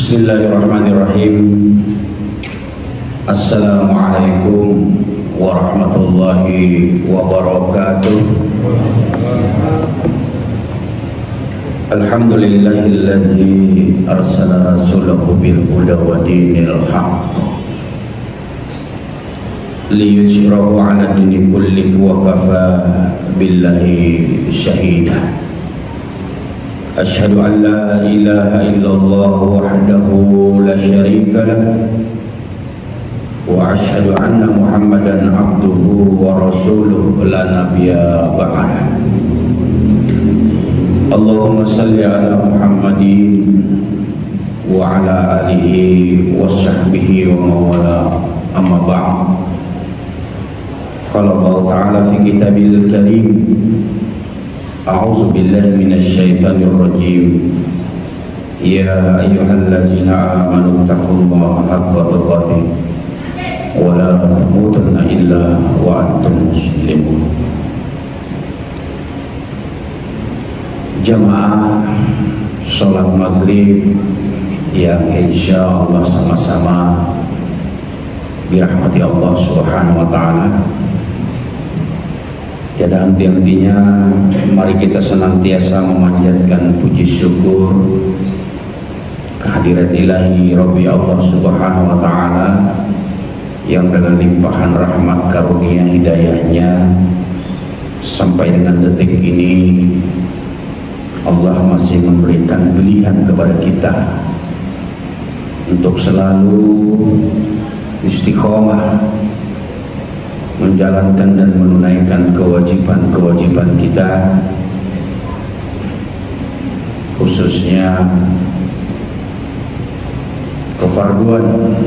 Bismillahirrahmanirrahim. Assalamualaikum warahmatullahi wabarakatuh. Alhamdulillahillazi arsala rasulahu bil huda wa dinil haqq liyuzhirahu ala dini kullihi wa kafa billahi syahida. Asyhadu an la ilaha illallah wahdahu la syarika lah wa asyhadu anna Muhammadan abduhu wa rasuluhu la nabiyya ba'dah. Allahumma salli ala Muhammadin wa ala alihi wa sahbihi wa mawala, amma ba'd. Qala Allah ta'ala fi kitabil karim, a'udzu billahi minasy syaithanir rajim. Ya ayyuhallazina amanu taqullaha haqqa tuqatih wa la tamutunna illa wa antum muslimun. Jamaah salat maghrib yang insyaallah sama-sama dirahmati Allah Subhanahu wa taala. Tiada henti-hentinya mari kita senantiasa memanjatkan puji syukur kehadirat ilahi Rabbi Allah Subhanahu wa ta'ala yang dengan limpahan rahmat karunia hidayahnya sampai dengan detik ini Allah masih memberikan pilihan kepada kita untuk selalu istiqomah menjalankan dan menunaikan kewajiban-kewajiban kita, khususnya kefarduan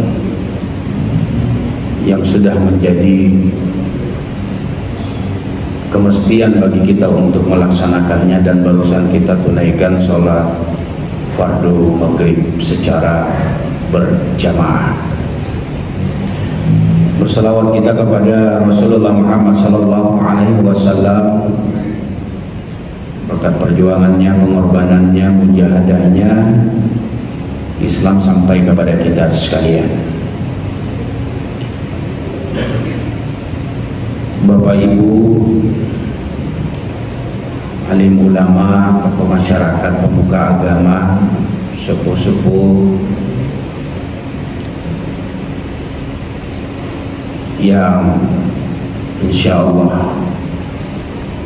yang sudah menjadi kemestian bagi kita untuk melaksanakannya, dan barusan kita tunaikan sholat fardu maghrib secara berjamaah. Berselawat kita kepada Rasulullah Muhammad sallallahu alaihi wasallam, berkat perjuangannya, pengorbanannya, mujahadahnya, Islam sampai kepada kita sekalian. Bapak Ibu, alim ulama, tokoh masyarakat, pemuka agama, sepuh-sepuh yang insya Allah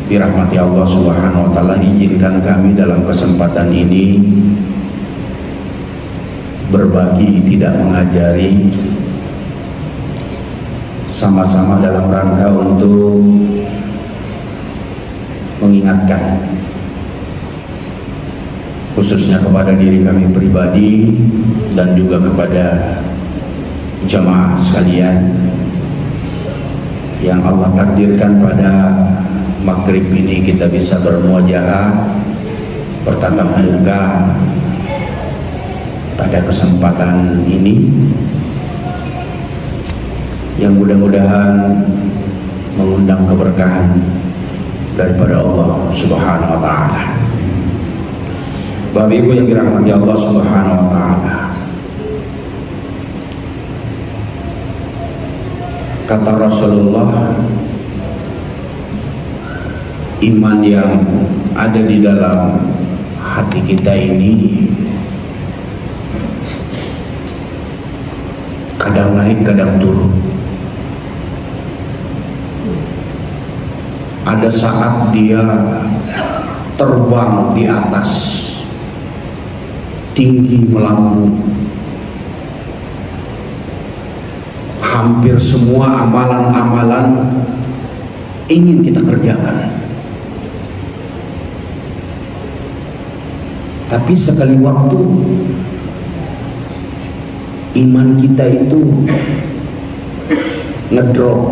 dirahmati Allah Subhanahu wa ta'ala, izinkan kami dalam kesempatan ini berbagi, tidak mengajari, sama-sama dalam rangka untuk mengingatkan khususnya kepada diri kami pribadi dan juga kepada jamaah sekalian yang Allah takdirkan pada maghrib ini kita bisa bermuajahah, bertatap muka pada kesempatan ini yang mudah-mudahan mengundang keberkahan daripada Allah Subhanahu wa ta'ala. Bapak Ibu yang dirahmati Allah Subhanahu wa ta'ala, kata Rasulullah, iman yang ada di dalam hati kita ini kadang naik, kadang turun. Ada saat dia terbang di atas, tinggi melambung. Hampir semua amalan-amalan ingin kita kerjakan, tapi sekali waktu iman kita itu ngedrop,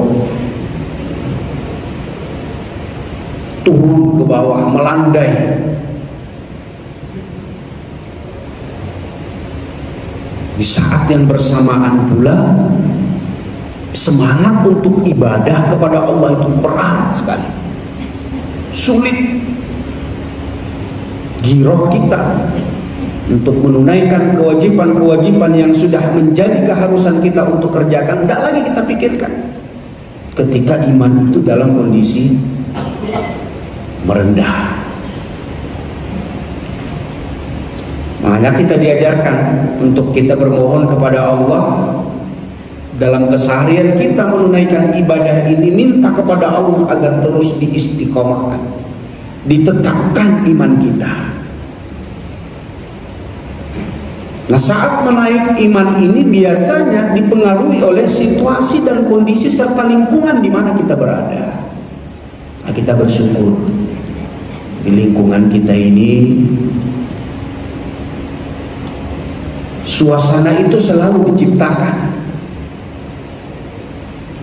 turun ke bawah, melandai. Di saat yang bersamaan pula semangat untuk ibadah kepada Allah itu berat sekali, sulit. Giroh kita untuk menunaikan kewajiban-kewajiban yang sudah menjadi keharusan kita untuk kerjakan, tidak lagi kita pikirkan. Ketika iman itu dalam kondisi merendah. Makanya kita diajarkan untuk kita bermohon kepada Allah dalam keseharian kita menunaikan ibadah ini, minta kepada Allah agar terus diistiqomahkan, ditetapkan iman kita. Nah, saat menaik iman ini biasanya dipengaruhi oleh situasi dan kondisi serta lingkungan di mana kita berada. Nah, kita bersyukur di lingkungan kita ini suasana itu selalu diciptakan.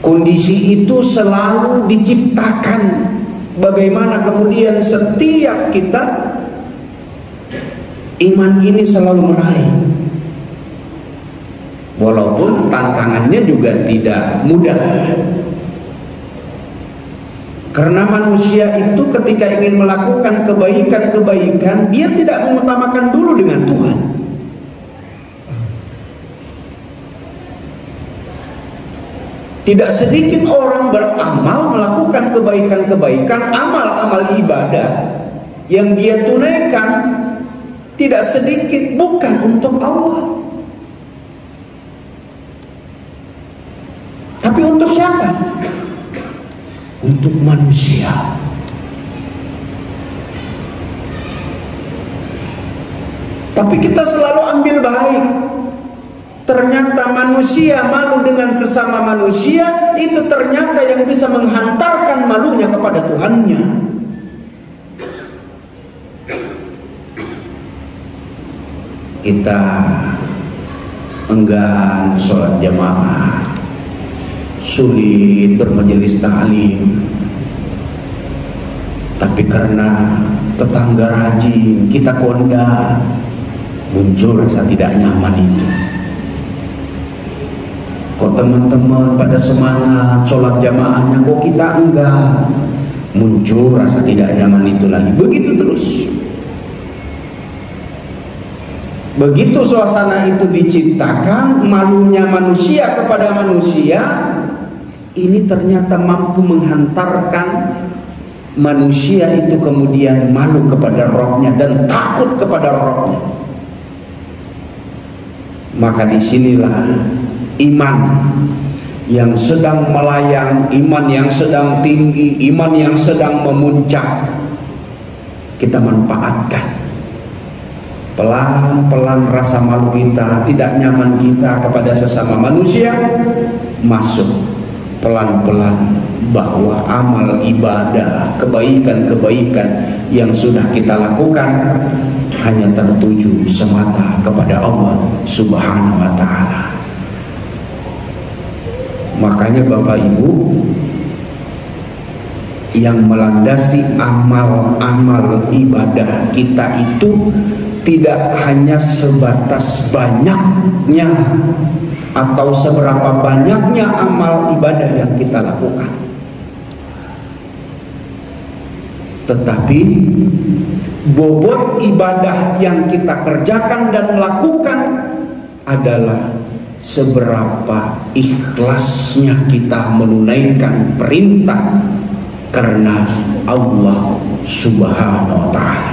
Kondisi itu selalu diciptakan. Bagaimana kemudian setiap kita iman ini selalu menaik. Walaupun tantangannya juga tidak mudah. Karena manusia itu ketika ingin melakukan kebaikan-kebaikan, dia tidak mengutamakan dulu dengan Tuhan. Tidak sedikit orang beramal, melakukan kebaikan-kebaikan, amal-amal ibadah yang dia tunaikan, tidak sedikit bukan untuk Allah, tapi untuk siapa? Untuk manusia. Tapi kita selalu ambil baik. Ternyata manusia malu dengan sesama manusia, itu ternyata yang bisa menghantarkan malunya kepada Tuhannya. Kita enggan sholat jamaah, sulit bermajelis ta'lim, tapi karena tetangga rajin kita kondang, muncul rasa tidak nyaman itu. Kok teman-teman pada semangat sholat jamaahnya, kok kita enggak? Muncul rasa tidak nyaman itu lagi. Begitu terus. Begitu suasana itu diciptakan, malunya manusia kepada manusia, ini ternyata mampu menghantarkan manusia itu kemudian malu kepada Rabb-nya dan takut kepada Rabb-nya. Maka disinilah iman yang sedang melayang, iman yang sedang tinggi, iman yang sedang memuncak, kita manfaatkan. Pelan-pelan rasa malu kita, tidak nyaman kita kepada sesama manusia masuk pelan-pelan, bahwa amal ibadah, kebaikan-kebaikan yang sudah kita lakukan hanya tertuju semata kepada Allah Subhanahu wa ta'ala. Makanya Bapak Ibu, yang melandasi amal-amal ibadah kita itu tidak hanya sebatas banyaknya atau seberapa banyaknya amal ibadah yang kita lakukan, tetapi bobot ibadah yang kita kerjakan dan lakukan adalah seberapa ikhlasnya kita menunaikan perintah karena Allah Subhanahu wa ta'ala.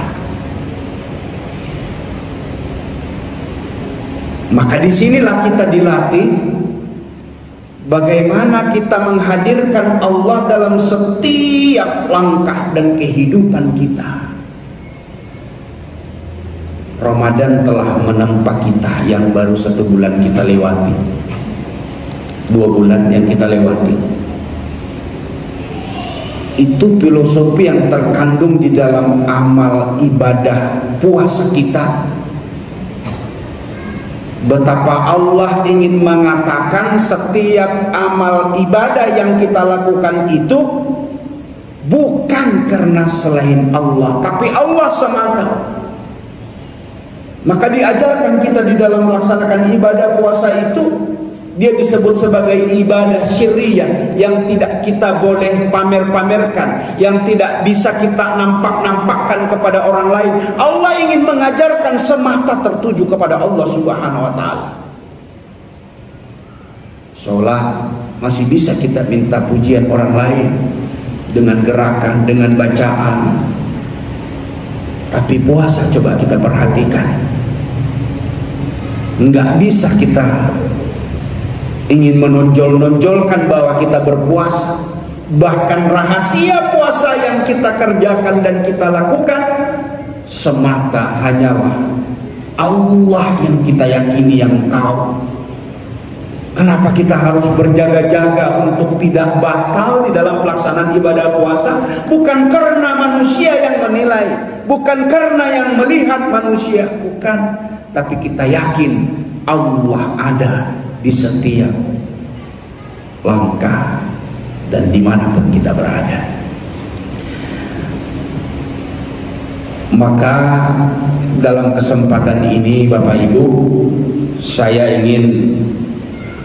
Maka disinilah kita dilatih bagaimana kita menghadirkan Allah dalam setiap langkah dan kehidupan kita. Ramadan telah menempa kita yang baru 1 bulan kita lewati, 2 bulan yang kita lewati. Itu filosofi yang terkandung di dalam amal ibadah puasa kita. Betapa Allah ingin mengatakan setiap amal ibadah yang kita lakukan itu bukan karena selain Allah, tapi Allah semata. Maka diajarkan kita di dalam melaksanakan ibadah puasa itu Dia disebut sebagai ibadah syirriyah yang tidak kita boleh pamer-pamerkan, yang tidak bisa kita nampak-nampakkan kepada orang lain. Allah ingin mengajarkan semata tertuju kepada Allah Subhanahu wa taala. Sholat masih bisa kita minta pujian orang lain dengan gerakan, dengan bacaan. Tapi puasa coba kita perhatikan, nggak bisa kita ingin menonjol-nonjolkan bahwa kita berpuasa. Bahkan rahasia puasa yang kita kerjakan dan kita lakukan semata hanyalah Allah yang kita yakini, yang tahu. Kenapa kita harus berjaga-jaga untuk tidak batal di dalam pelaksanaan ibadah puasa? Bukan karena manusia yang menilai, bukan karena yang melihat manusia, bukan. Tapi kita yakin Allah ada di setiap langkah dan dimanapun kita berada. Maka dalam kesempatan ini Bapak Ibu, saya ingin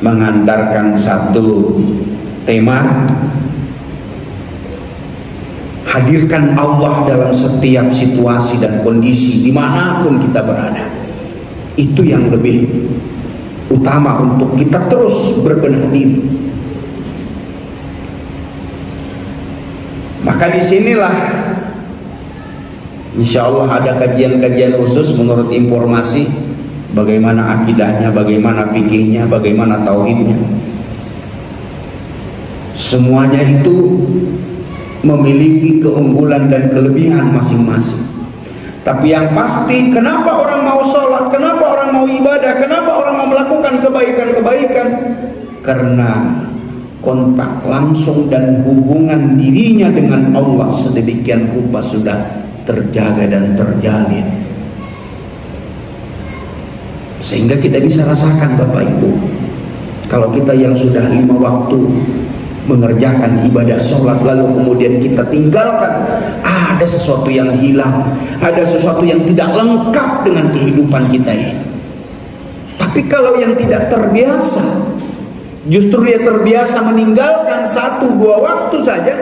mengantarkan satu tema: hadirkan Allah dalam setiap situasi dan kondisi dimanapun kita berada. Itu yang lebih utama untuk kita terus berbenah diri. Maka disinilah insya Allah ada kajian-kajian khusus menurut informasi, bagaimana akidahnya, bagaimana fikihnya, bagaimana tauhidnya. Semuanya itu memiliki keunggulan dan kelebihan masing-masing. Tapi yang pasti, kenapa orang mau sholat, kenapa orang mau ibadah, kenapa orang mau melakukan kebaikan-kebaikan? Karena kontak langsung dan hubungan dirinya dengan Allah sedemikian rupa sudah terjaga dan terjalin. Sehingga kita bisa rasakan Bapak Ibu, kalau kita yang sudah 5 waktu mengerjakan ibadah sholat lalu kemudian kita tinggalkan, ada sesuatu yang hilang, ada sesuatu yang tidak lengkap dengan kehidupan kita ini. Tapi kalau yang tidak terbiasa, justru dia terbiasa meninggalkan 1-2 waktu saja,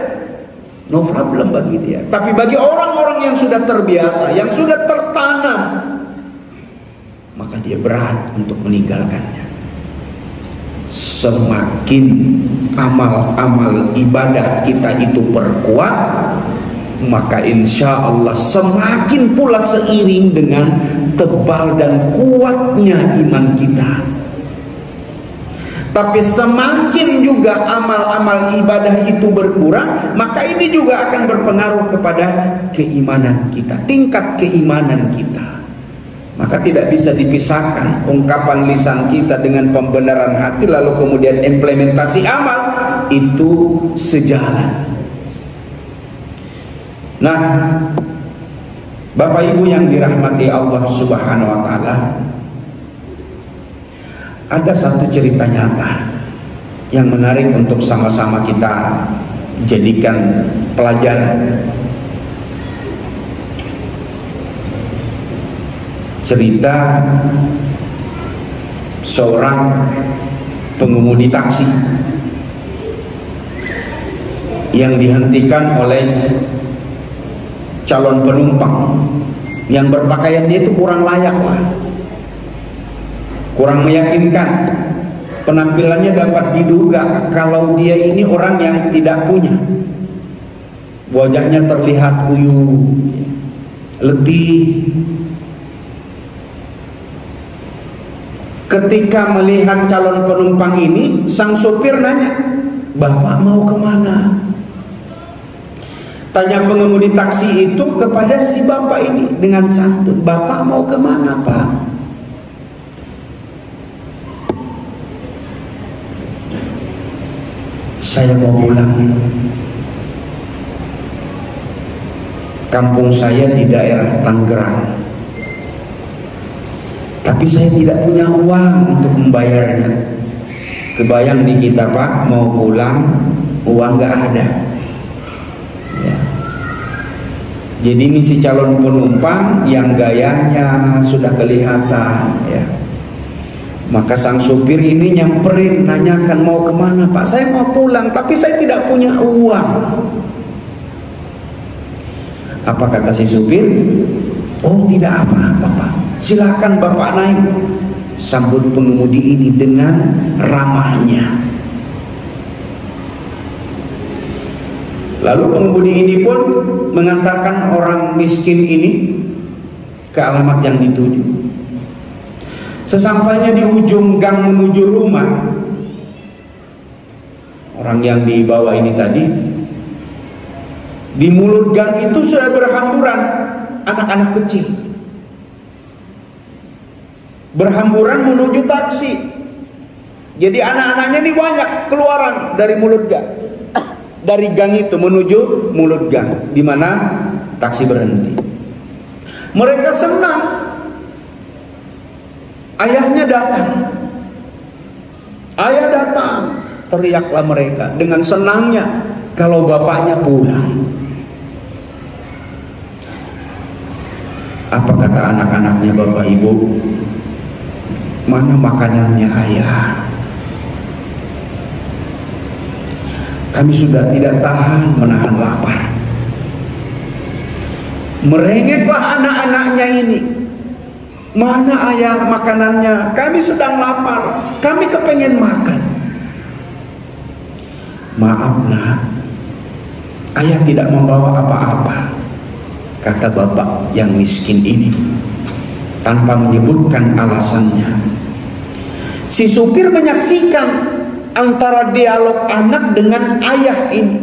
no problem bagi dia. Tapi bagi orang-orang yang sudah terbiasa, yang sudah tertanam, maka dia berat untuk meninggalkannya. Semakin amal-amal ibadah kita itu perkuat, maka insya Allah semakin pula seiring dengan tebal dan kuatnya iman kita. Tapi semakin juga amal-amal ibadah itu berkurang, maka ini juga akan berpengaruh kepada keimanan kita, tingkat keimanan kita. Maka tidak bisa dipisahkan ungkapan lisan kita dengan pembenaran hati, lalu kemudian implementasi amal itu sejalan. Nah, Bapak Ibu yang dirahmati Allah Subhanahu wa taala, ada satu cerita nyata yang menarik untuk sama-sama kita jadikan pelajaran. Cerita seorang pengemudi taksi yang dihentikan oleh calon penumpang yang berpakaiannya itu kurang layak lah, kurang meyakinkan. Penampilannya dapat diduga kalau dia ini orang yang tidak punya. Wajahnya terlihat kuyu, letih. Ketika melihat calon penumpang ini, sang sopir nanya, "Bapak mau kemana?" Tanya pengemudi taksi itu kepada si bapak ini dengan santun, "Bapak mau kemana, Pak?" "Saya mau pulang. Kampung saya di daerah Tangerang. Tapi saya tidak punya uang untuk membayarnya." Kebayang di kita Pak, mau pulang, uang nggak ada. Ya. Jadi ini si calon penumpang yang gayanya sudah kelihatan, ya. Maka sang supir ini nyamperin, nanyakan, mau kemana Pak? Saya mau pulang, tapi saya tidak punya uang. Apa kata si supir? Oh, tidak apa-apa Pak, silakan Bapak naik. Sambut pengemudi ini dengan ramahnya. Lalu pengemudi ini pun mengantarkan orang miskin ini ke alamat yang dituju. Sesampainya di ujung gang menuju rumah, orang yang dibawa ini tadi, di mulut gang itu sudah berhamburan anak-anak kecil, berhamburan menuju taksi. Jadi anak-anaknya ini banyak keluaran dari mulut gang, dari gang itu menuju mulut gang, di mana taksi berhenti. Mereka senang. Ayahnya datang. Ayah datang, teriaklah mereka dengan senangnya kalau bapaknya pulang. Apa kata anak-anaknya, Bapak Ibu? Mana makanannya ayah? Kami sudah tidak tahan menahan lapar. Merengeklah anak-anaknya ini. Mana ayah makanannya? Kami sedang lapar, kami kepengen makan. Maaf nak, ayah tidak membawa apa-apa, kata bapak yang miskin ini, tanpa menyebutkan alasannya. Si supir menyaksikan antara dialog anak dengan ayah ini.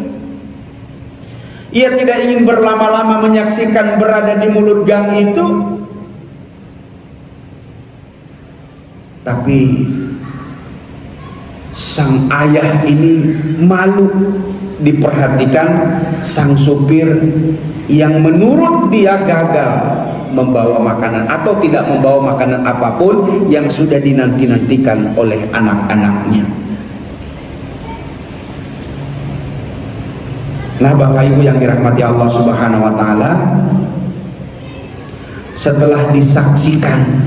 Ia tidak ingin berlama-lama menyaksikan berada di mulut gang itu, tapi sang ayah ini malu diperhatikan sang supir yang menurut dia gagal membawa makanan atau tidak membawa makanan apapun yang sudah dinanti-nantikan oleh anak-anaknya. Nah, Bapak Ibu yang dirahmati Allah Subhanahu wa taala, setelah disaksikan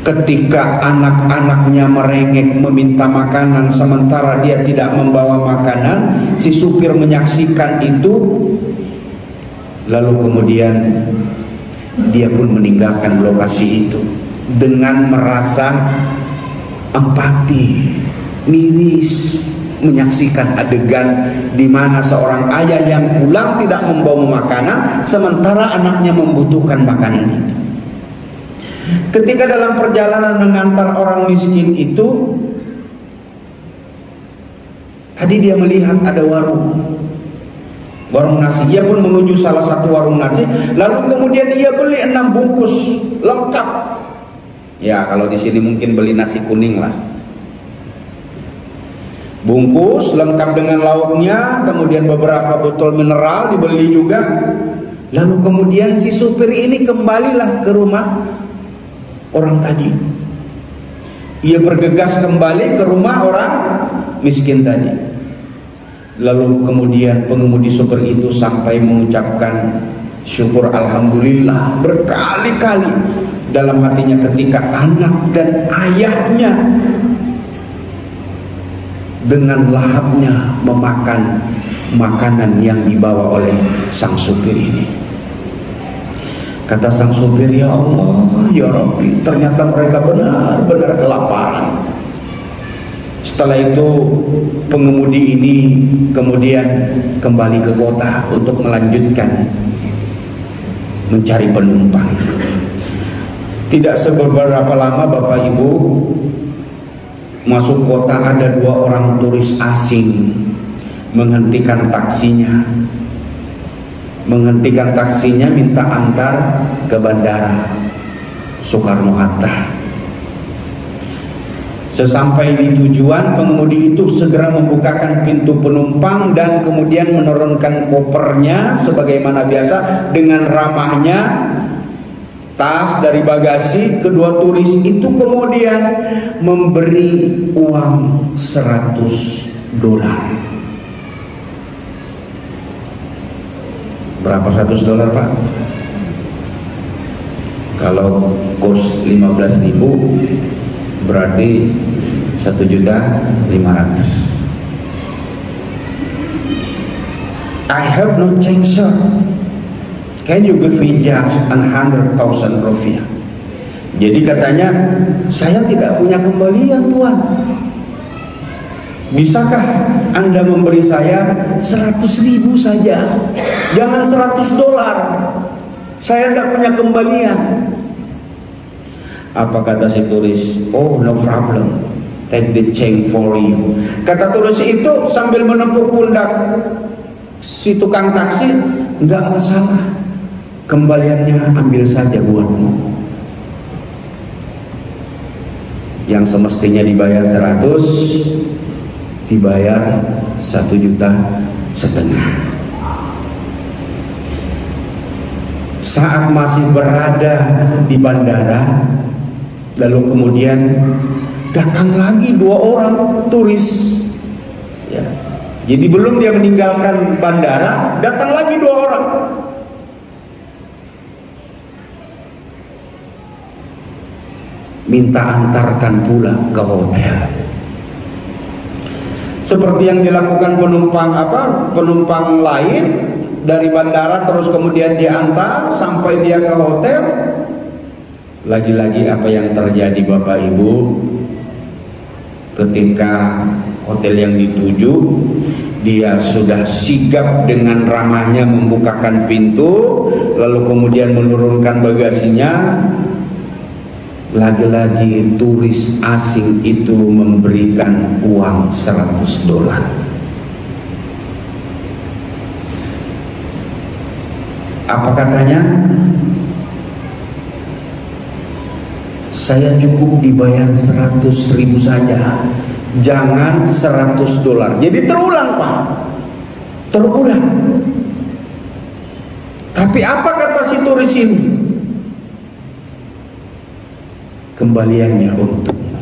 ketika anak-anaknya merengek meminta makanan sementara dia tidak membawa makanan, si supir menyaksikan itu, lalu kemudian dia pun meninggalkan lokasi itu dengan merasa empati, miris, menyaksikan adegan di mana seorang ayah yang pulang tidak membawa makanan sementara anaknya membutuhkan makanan itu. Ketika dalam perjalanan mengantar orang miskin itu, tadi dia melihat ada warung nasi. Ia pun menuju salah satu warung nasi. Lalu kemudian ia beli 6 bungkus lengkap. Ya, kalau di sini mungkin beli nasi kuning lah. Bungkus lengkap dengan lauknya, kemudian beberapa botol mineral dibeli juga. Lalu kemudian si supir ini kembalilah ke rumah orang tadi. Ia bergegas kembali ke rumah orang miskin tadi. Lalu kemudian pengemudi supir itu sampai mengucapkan syukur alhamdulillah berkali-kali dalam hatinya ketika anak dan ayahnya dengan lahapnya memakan makanan yang dibawa oleh sang supir ini. Kata sang supir, ya Allah, ya Rabbi, ternyata mereka benar-benar kelaparan. Setelah itu pengemudi ini kemudian kembali ke kota untuk melanjutkan mencari penumpang. Tidak seberapa lama Bapak Ibu, masuk kota ada 2 orang turis asing menghentikan taksinya. Minta antar ke bandara Soekarno-Hatta. Sesampai di tujuan, pengemudi itu segera membukakan pintu penumpang dan kemudian menurunkan kopernya sebagaimana biasa. Dengan ramahnya tas dari bagasi, kedua turis itu kemudian memberi uang $100. Berapa $100, Pak? Kalau kurs 15.000 berarti 1.500.000. I have no change, sir. Can you give me just 100,000 rupiah? Jadi katanya, saya tidak punya kembalian, Tuhan. Bisakah Anda memberi saya 100.000 saja? Jangan $100. Saya tidak punya kembalian. Apa kata si turis? Oh, no problem. Take the change for you. Kata turis itu sambil menepuk pundak si tukang taksi, enggak masalah. Kembaliannya ambil saja buatmu. Yang semestinya dibayar 100, dibayar 1,5 juta. Saat masih berada di bandara, lalu kemudian datang lagi 2 orang turis, ya. Jadi belum dia meninggalkan bandara, datang lagi 2 orang. Minta antarkan pula ke hotel. Seperti yang dilakukan penumpang lain dari bandara, terus kemudian diantar sampai dia ke hotel. Lagi-lagi apa yang terjadi Bapak Ibu? Ketika hotel yang dituju, dia sudah sigap dengan ramahnya membukakan pintu, lalu kemudian menurunkan bagasinya. Lagi-lagi turis asing itu memberikan uang $100. Apa katanya? Saya cukup dibayar 100.000 saja, jangan $100. Jadi terulang, Pak, terulang. Tapi apa kata si turis ini? Kembaliannya untukmu.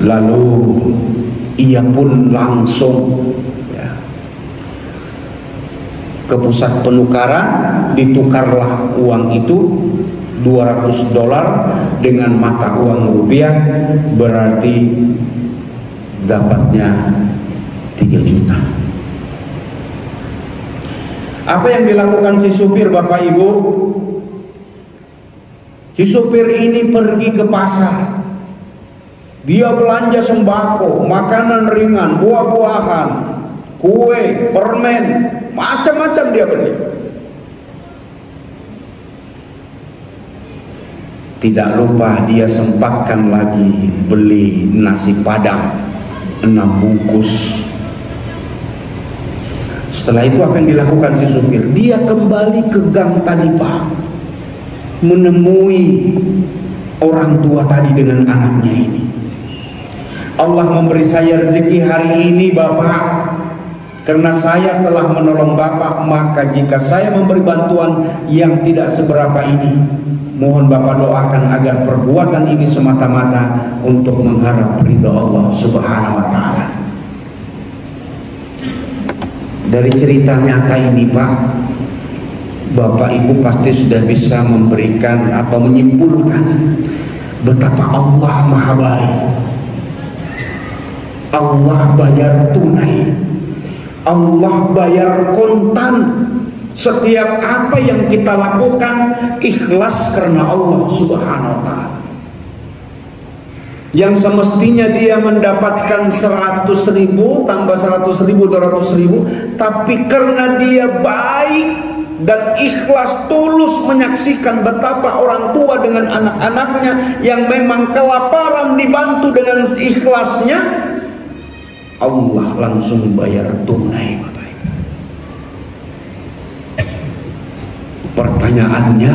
Lalu ia pun langsung, ya, ke pusat penukaran, ditukarlah uang itu $200 dengan mata uang rupiah, berarti dapatnya 3 juta. Apa yang dilakukan si supir, Bapak Ibu? Si supir ini pergi ke pasar. Dia belanja sembako, makanan ringan, buah-buahan, kue, permen, macam-macam dia beli. Tidak lupa dia sempatkan lagi beli nasi padang 6 bungkus. Setelah itu apa yang dilakukan si supir? Dia kembali ke gang tadi, Pak, menemui orang tua tadi dengan anaknya ini. Allah memberi saya rezeki hari ini, Bapak, karena saya telah menolong Bapak. Maka jika saya memberi bantuan yang tidak seberapa ini, mohon Bapak doakan agar perbuatan ini semata-mata untuk mengharap ridha Allah Subhanahu wa ta'ala. Dari cerita nyata ini, Pak, Bapak Ibu pasti sudah bisa memberikan atau menyimpulkan betapa Allah Maha Baik. Allah bayar tunai, Allah bayar kontan. Setiap apa yang kita lakukan ikhlas karena Allah Subhanahu wa ta'ala. Yang semestinya dia mendapatkan 100.000 tambah 100.000 200.000, tapi karena dia baik dan ikhlas tulus menyaksikan betapa orang tua dengan anak-anaknya yang memang kelaparan dibantu dengan ikhlasnya, Allah langsung bayar tunai, Bapak Ibu. Pertanyaannya,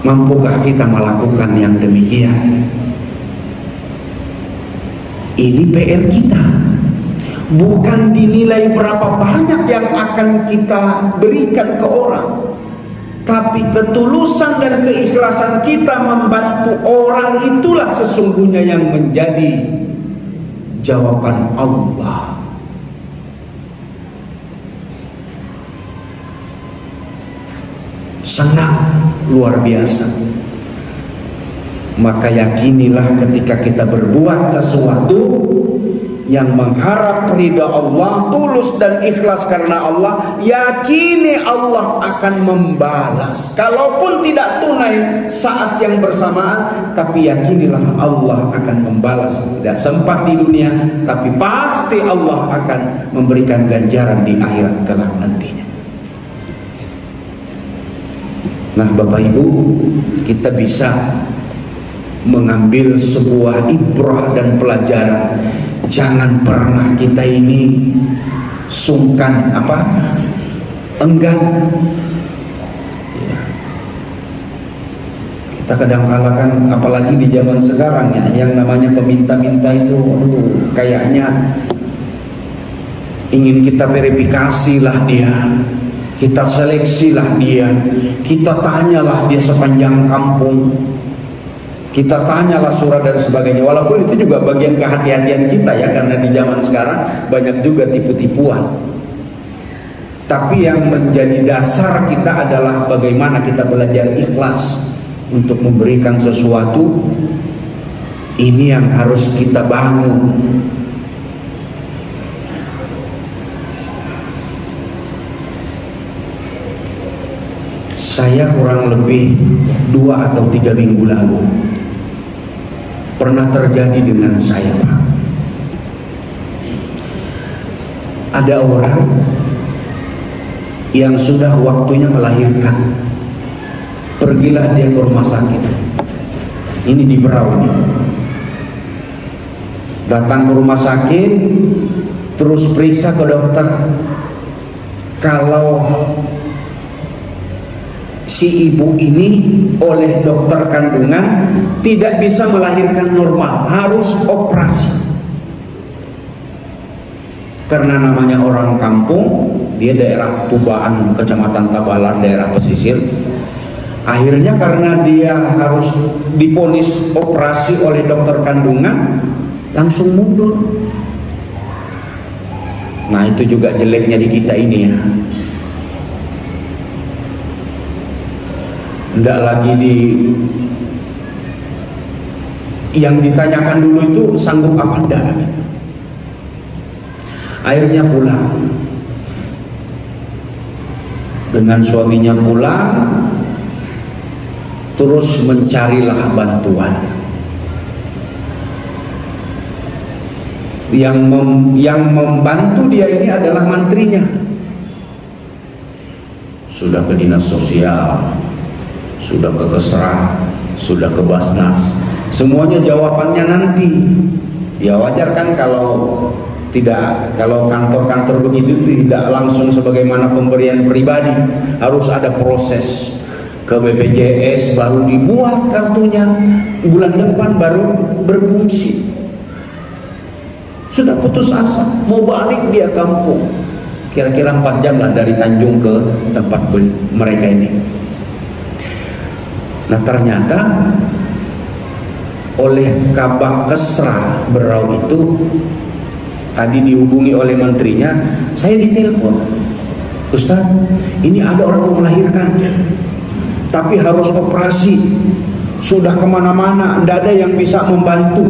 mampukah kita melakukan yang demikian? Ini PR kita. Bukan dinilai berapa banyak yang akan kita berikan ke orang, tapi ketulusan dan keikhlasan kita membantu orang itulah sesungguhnya yang menjadi jawaban Allah. senang luar biasa. Maka yakinilah ketika kita berbuat sesuatu yang mengharap ridha Allah, tulus dan ikhlas karena Allah, yakini Allah akan membalas. Kalaupun tidak tunai saat yang bersamaan, tapi yakinilah Allah akan membalas. Tidak sempat di dunia, tapi pasti Allah akan memberikan ganjaran di akhirat kelak nantinya. Nah Bapak Ibu, kita bisa mengambil sebuah ibrah dan pelajaran. Jangan pernah kita ini sungkan enggan ya. Kita kadang-kala kan, apalagi di zaman sekarang ya, yang namanya peminta-minta itu kayaknya ingin kita verifikasi lah dia, kita seleksi lah dia, kita tanyalah dia sepanjang kampung, kita tanyalah surat dan sebagainya. Walaupun itu juga bagian kehati-hatian kita ya, karena di zaman sekarang banyak juga tipu-tipuan. Tapi yang menjadi dasar kita adalah bagaimana kita belajar ikhlas untuk memberikan sesuatu. Ini yang harus kita bangun. Saya kurang lebih 2 atau 3 minggu lalu pernah terjadi dengan saya, Pak. Ada orang yang sudah waktunya melahirkan, pergilah dia ke rumah sakit. Ini di Berau nih. Datang ke rumah sakit, terus periksa ke dokter. Kalau si ibu ini oleh dokter kandungan tidak bisa melahirkan normal, harus operasi. Karena namanya orang kampung, dia daerah Tubaan, Kecamatan Tabalan, daerah pesisir. Akhirnya karena dia harus diponis operasi oleh dokter kandungan, langsung mundur. Nah itu juga jeleknya di kita ini ya. Tidak lagi yang ditanyakan dulu itu sanggup apa enggak gitu. Akhirnya pulang. Dengan suaminya pulang, terus mencarilah bantuan. Yang membantu dia ini adalah mantrinya. Sudah ke dinas sosial, sudah ke Kesra, sudah ke Basnas, semuanya jawabannya nanti. Ya wajar kan kalau kantor-kantor begitu tidak langsung sebagaimana pemberian pribadi, harus ada proses ke BPJS baru dibuat kartunya, bulan depan baru berfungsi. Sudah putus asa, mau balik dia kampung, kira-kira 4 jam lah dari Tanjung ke tempat mereka ini. Nah ternyata oleh Kabak Kesra Berau itu tadi dihubungi oleh menterinya, saya ditelepon, Ustaz, ini ada orang mau melahirkan, tapi harus operasi, sudah kemana-mana, tidak ada yang bisa membantu,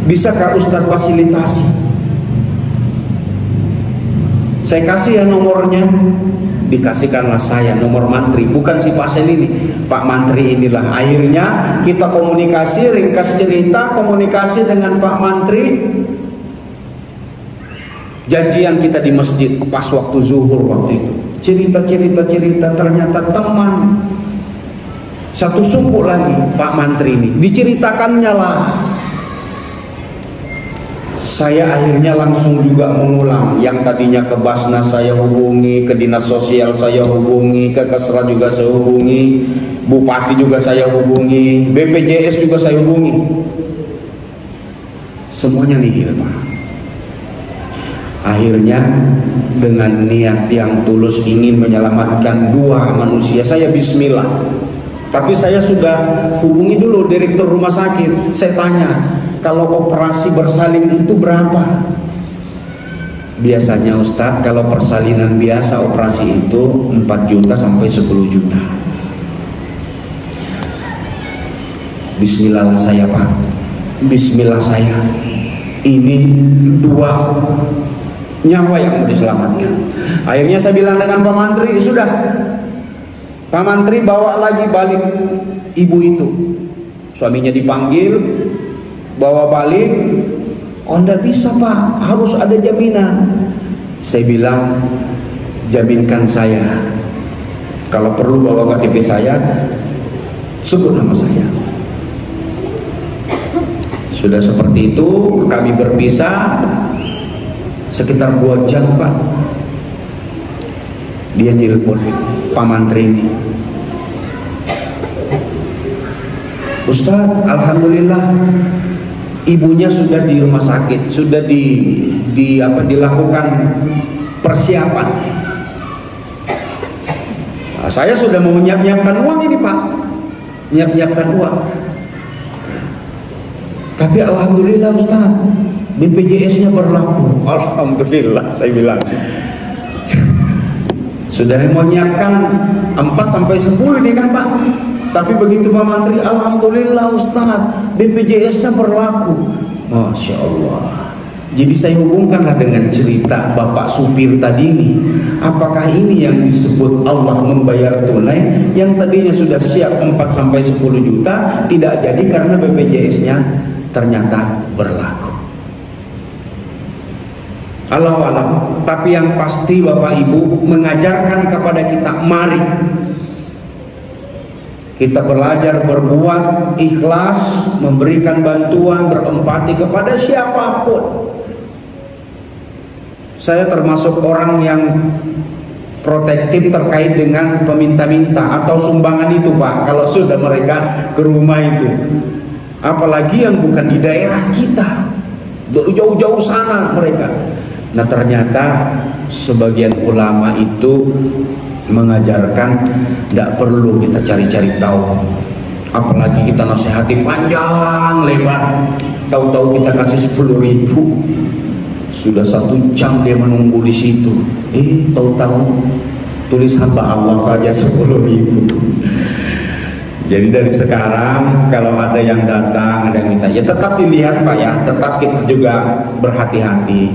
bisakah Ustaz fasilitasi? Saya kasih ya nomornya. Dikasihkanlah saya nomor mantri, bukan si pasien ini, Pak Mantri inilah. Akhirnya kita komunikasi, ringkas cerita, komunikasi dengan Pak Mantri. Janjian kita di masjid pas waktu zuhur waktu itu. Cerita, ternyata teman satu suku lagi Pak Mantri ini. Diceritakannya lah. Saya akhirnya langsung juga mengulang. Yang tadinya ke Basnas saya hubungi, ke dinas sosial saya hubungi, ke Kesra juga saya hubungi, Bupati juga saya hubungi, BPJS juga saya hubungi. Semuanya nihil, Pak. Akhirnya dengan niat yang tulus ingin menyelamatkan 2 manusia, saya bismillah. Tapi saya sudah hubungi dulu direktur rumah sakit. Saya tanya, kalau operasi bersalin itu berapa? Biasanya Ustadz, kalau persalinan biasa operasi itu 4 juta sampai 10 juta. Bismillah saya Pak, bismillah saya, ini 2 nyawa yang mau diselamatkan. Akhirnya saya bilang dengan Pak Mantri, sudah, Pak Mantri bawa lagi balik ibu itu. Suaminya dipanggil, bawa balik. Oh enggak bisa Pak, harus ada jaminan. Saya bilang, jaminkan saya, kalau perlu bawa KTP saya, sebut nama saya. Sudah seperti itu kami berpisah sekitar 2 jam Pak. Dia nelpon Pak Mantri ini, Ustadz, alhamdulillah ibunya sudah di rumah sakit, sudah dilakukan persiapan. Nah, saya sudah mau menyiapkan uang ini Pak, menyiapkan uang. Tapi alhamdulillah Ustadz, BPJS-nya berlaku. Alhamdulillah saya bilang. Sudah mau menyiapkan 4-10 ini kan Pak. Tapi begitu Pak Mantri, alhamdulillah Ustadz, BPJS-nya berlaku. Masya Allah. Jadi saya hubungkanlah dengan cerita Bapak supir tadi ini. Apakah ini yang disebut Allah membayar tunai, yang tadinya sudah siap 4-10 juta, tidak jadi karena BPJS-nya ternyata berlaku. Allah alam. Tapi yang pasti Bapak Ibu mengajarkan kepada kita, mari kita belajar berbuat ikhlas, memberikan bantuan, berempati kepada siapapun. Saya termasuk orang yang protektif terkait dengan peminta-minta atau sumbangan itu Pak, kalau sudah mereka ke rumah itu. Apalagi yang bukan di daerah kita, dari jauh-jauh sana mereka. Nah ternyata sebagian ulama itu mengajarkan tidak perlu kita cari-cari tahu, apalagi kita nasihati panjang lebar, tahu-tahu kita kasih 10.000, sudah 1 jam dia menunggu di situ. Tahu-tahu tulis hamba Allah saja 10.000. Jadi dari sekarang kalau ada yang datang, ada yang minta, ya tetap dilihat Pak ya, tetap kita juga berhati-hati.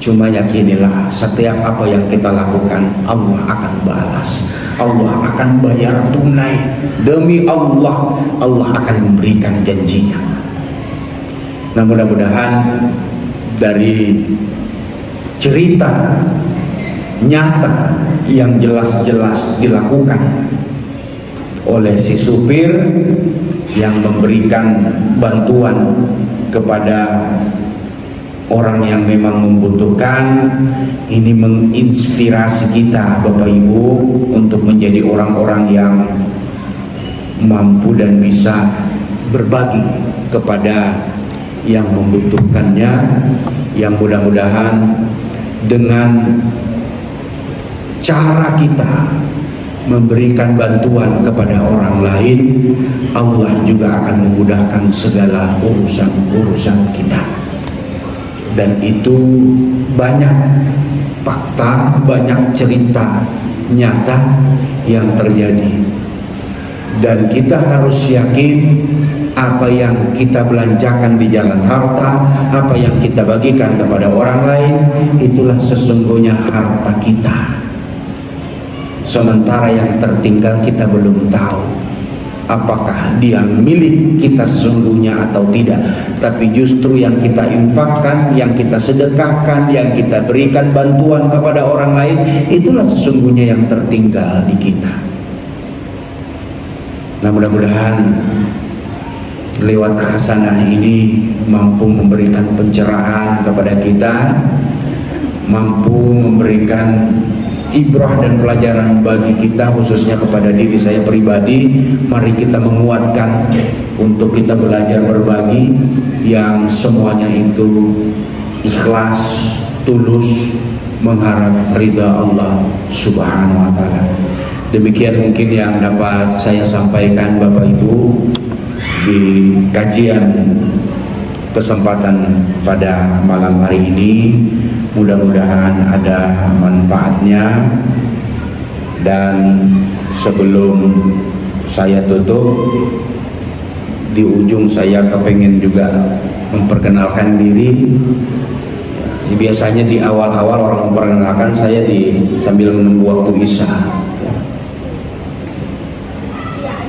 Cuma yakinilah setiap apa yang kita lakukan Allah akan balas, Allah akan bayar tunai. Demi Allah, Allah akan memberikan janjinya. Nah mudah-mudahan dari cerita nyata yang jelas-jelas dilakukan oleh si supir yang memberikan bantuan kepada orang yang memang membutuhkan, ini menginspirasi kita Bapak Ibu untuk menjadi orang-orang yang mampu dan bisa berbagi kepada yang membutuhkannya, yang mudah-mudahan dengan cara kita memberikan bantuan kepada orang lain, Allah juga akan memudahkan segala urusan-urusan kita. Dan itu banyak fakta, banyak cerita nyata yang terjadi. Dan kita harus yakin apa yang kita belanjakan di jalan harta, apa yang kita bagikan kepada orang lain, itulah sesungguhnya harta kita. Sementara yang tertinggal kita belum tahu apakah dia milik kita sesungguhnya atau tidak. Tapi justru yang kita infakkan, yang kita sedekahkan, yang kita berikan bantuan kepada orang lain, itulah sesungguhnya yang tertinggal di kita. Nah mudah-mudahan lewat hasanah ini mampu memberikan pencerahan kepada kita, mampu memberikan ibrah dan pelajaran bagi kita, khususnya kepada diri saya pribadi. Mari kita menguatkan untuk kita belajar berbagi yang semuanya itu ikhlas, tulus, mengharap ridha Allah Subhanahu wa ta'ala. Demikian mungkin yang dapat saya sampaikan Bapak Ibu di kajian kesempatan pada malam hari ini. Mudah-mudahan ada manfaatnya. Dan sebelum saya tutup, di ujung saya kepengen juga memperkenalkan diri. Biasanya di awal-awal orang memperkenalkan saya sambil menunggu waktu Isya.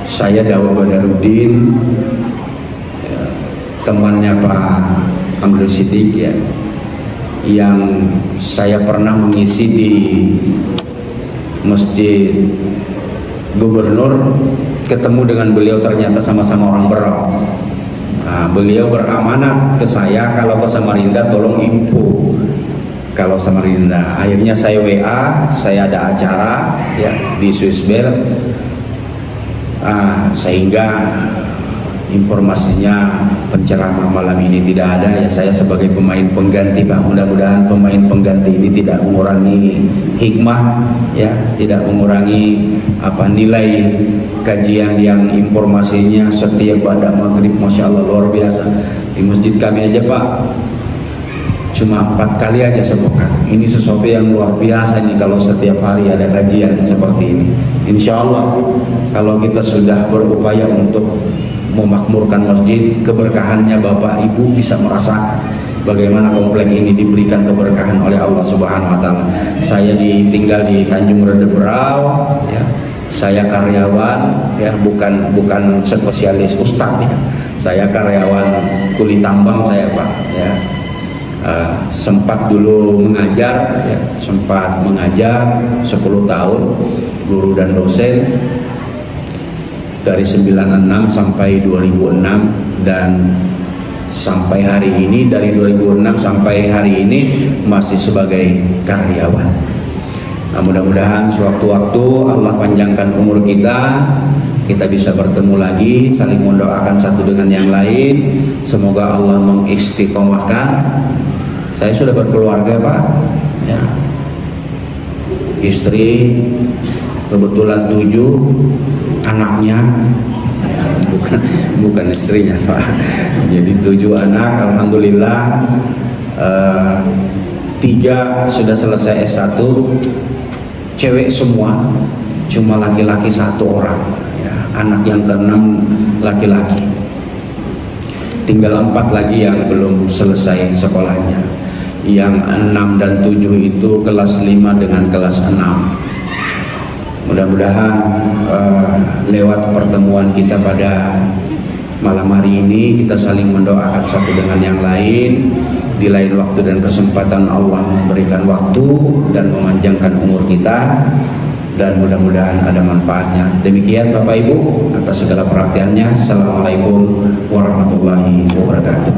Saya Daud Badarudin, temannya Pak Amrul Siddiq ya, yang saya pernah mengisi di Masjid Gubernur, ketemu dengan beliau ternyata sama-sama orang Berau. Nah, beliau beramanat ke saya kalau ke Samarinda tolong info kalau Samarinda. Akhirnya saya WA, saya ada acara ya di Swiss Bell, sehingga informasinya penceramah malam ini tidak ada ya. Saya sebagai pemain pengganti Pak, mudah-mudahan pemain pengganti ini tidak mengurangi hikmah ya, tidak mengurangi nilai kajian yang informasinya setiap pada maghrib, Masya Allah luar biasa. Di masjid kami aja Pak cuma 4 kali aja sepekan. Ini sesuatu yang luar biasa nih kalau setiap hari ada kajian seperti ini. Insya Allah kalau kita sudah berupaya untuk memakmurkan masjid, keberkahannya Bapak Ibu bisa merasakan bagaimana komplek ini diberikan keberkahan oleh Allah Subhanahu wa taala. Saya tinggal di Tanjung Rede Berau ya. Saya karyawan ya, bukan spesialis ustadz ya. Saya karyawan kulit tambang saya Pak ya. Sempat dulu mengajar ya, sempat mengajar 10 tahun guru dan dosen dari 96 sampai 2006, dan sampai hari ini dari 2006 sampai hari ini masih sebagai karyawan. Nah, mudah-mudahan sewaktu-waktu Allah panjangkan umur kita bisa bertemu lagi, saling mendoakan satu dengan yang lain. Semoga Allah mengistiqomahkan. Saya sudah berkeluarga Pak ya. Istri kebetulan 7, anaknya ya, bukan istrinya Pak. Jadi 7 anak, alhamdulillah. 3 sudah selesai S1, cewek semua, cuma laki-laki 1 orang ya. Anak yang ke-6 laki-laki, tinggal 4 lagi yang belum selesai sekolahnya. Yang 6 dan 7 itu kelas 5 dengan kelas 6. Mudah-mudahan lewat pertemuan kita pada malam hari ini kita saling mendoakan satu dengan yang lain. Di lain waktu dan kesempatan Allah memberikan waktu dan memanjangkan umur kita, dan mudah-mudahan ada manfaatnya. Demikian Bapak Ibu atas segala perhatiannya. Assalamualaikum warahmatullahi wabarakatuh.